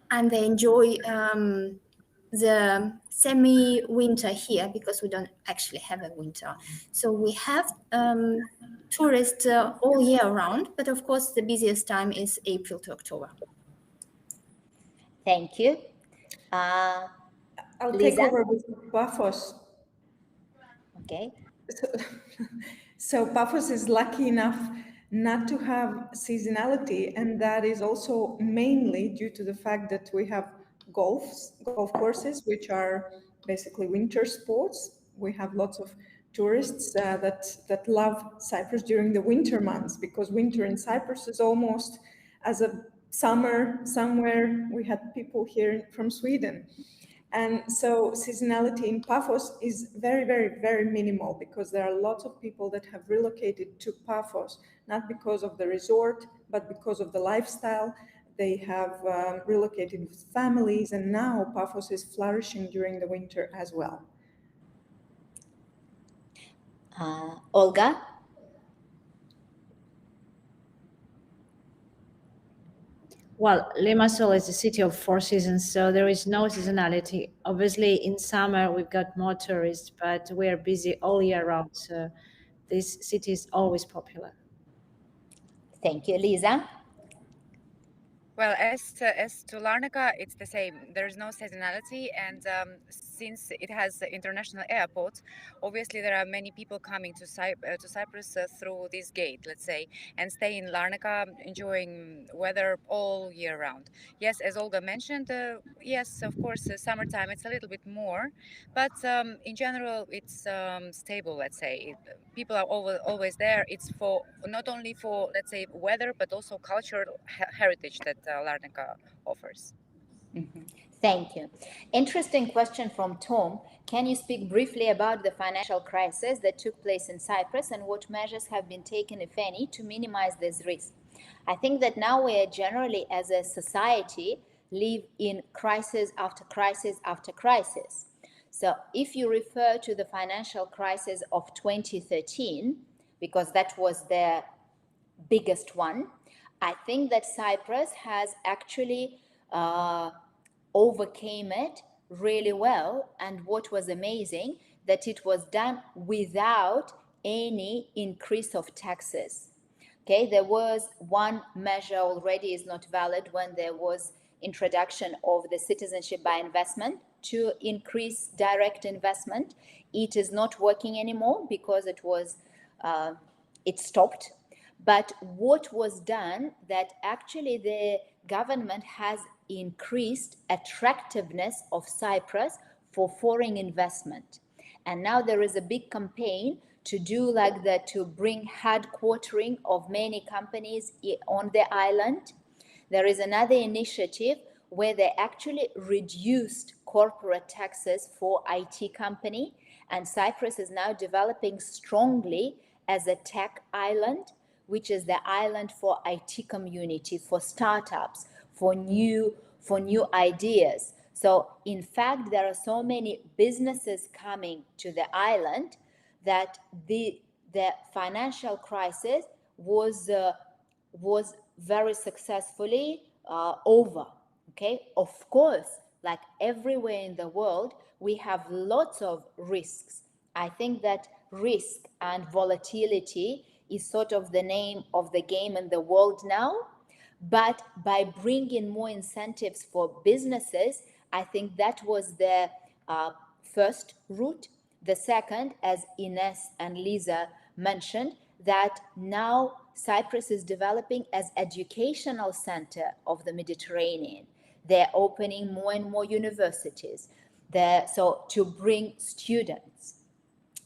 and they enjoy the semi-winter here because we don't actually have a winter. So we have tourists all year round, but of course the busiest time is April to October. Thank you. I'll Liza? take over with PAFOS. Okay. So PAFOS is lucky enough not to have seasonality, and that is also mainly due to the fact that we have golf courses, which are basically winter sports. We have lots of tourists that love Cyprus during the winter months, because winter in Cyprus is almost as a summer somewhere. We had people here from Sweden. And so seasonality in PAFOS is very, very, very minimal, because there are lots of people that have relocated to PAFOS, not because of the resort, but because of the lifestyle. They have relocated with families, and now PAFOS is flourishing during the winter as well. Olga? Well, Limassol is a city of 4 seasons, so there is no seasonality. Obviously, in summer we've got more tourists, but we are busy all year round. So this city is always popular. Thank you, Liza. Well, as to Larnaca, it's the same. There's no seasonality, and since it has an international airport, obviously there are many people coming to Cyprus through this gate, let's say, and stay in Larnaca, enjoying weather all year round. Yes, as Olga mentioned, yes, of course, summertime it's a little bit more, but in general it's stable. Let's say people are always there. It's for not only for, let's say, weather, but also cultural heritage that Larnaca offers. Thank you. Interesting question from Tom. Can you speak briefly about the financial crisis that took place in Cyprus and what measures have been taken, if any, to minimize this risk? I think that now we are generally, as a society, live in crisis after crisis after crisis. So if you refer to the financial crisis of 2013, because that was the biggest one, I think that Cyprus has actually overcame it really well. And what was amazing, that it was done without any increase of taxes. Okay, there was one measure already is not valid when there was introduction of the citizenship by investment to increase direct investment. It is not working anymore because it stopped. But what was done, that actually the government has increased attractiveness of Cyprus for foreign investment. And now there is a big campaign to do like that, to bring headquartering of many companies on the island. There is another initiative where they actually reduced corporate taxes for IT company, and Cyprus is now developing strongly as a tech island, which is the island for IT community, for startups, for new ideas. So in fact, there are so many businesses coming to the island that the financial crisis was very successfully over. Okay, of course, like everywhere in the world, we have lots of risks. I think that risk and volatility is sort of the name of the game in the world now. But by bringing more incentives for businesses, I think that was the first route. The second, as Iness and Liza mentioned, that now Cyprus is developing as educational center of the Mediterranean. They're opening more and more universities. So to bring students,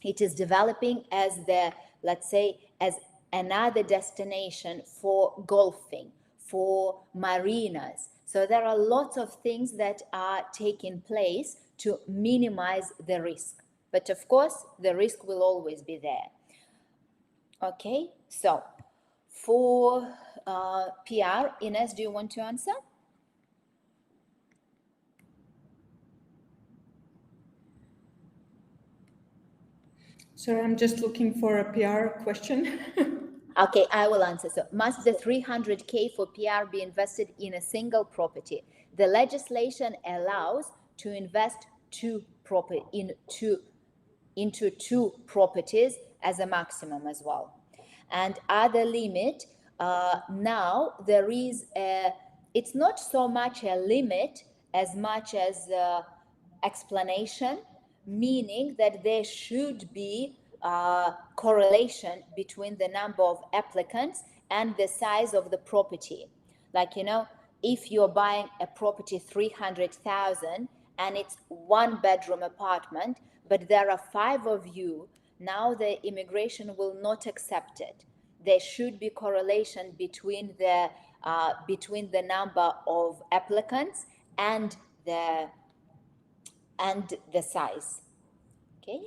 it is developing as the, let's say, as another destination for golfing, for marinas. So there are lots of things that are taking place to minimize the risk. But of course, the risk will always be there. Okay, so for PR, Iness, do you want to answer? Sorry, I'm just looking for a PR question. Okay, I will answer. So, must the 300K for PR be invested in a single property? The legislation allows to invest into two properties as a maximum as well. And other limit, now there is it's not so much a limit as much as explanation, meaning that there should be correlation between the number of applicants and the size of the property. Like, if you're buying a property 300,000 and it's 1-bedroom apartment, but there are 5 of you, now the immigration will not accept it. There should be correlation between the number of applicants and the size. Okay,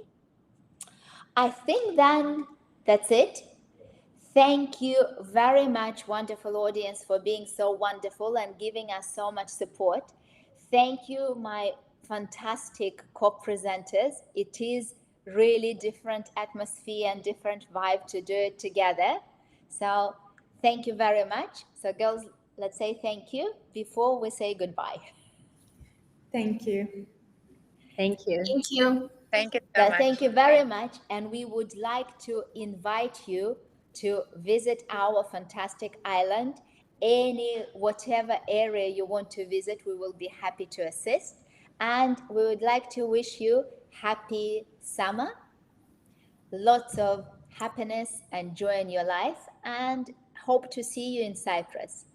I think then that's it. Thank you very much, wonderful audience, for being so wonderful and giving us so much support. Thank you, my fantastic co-presenters. It is really different atmosphere and different vibe to do it together. So thank you very much. So girls, let's say thank you before we say goodbye. Thank you. Thank you. Thank you. Thank you so much. Thank you very much. And we would like to invite you to visit our fantastic island. Whatever area you want to visit, we will be happy to assist. And we would like to wish you happy summer, lots of happiness and joy in your life, and hope to see you in Cyprus.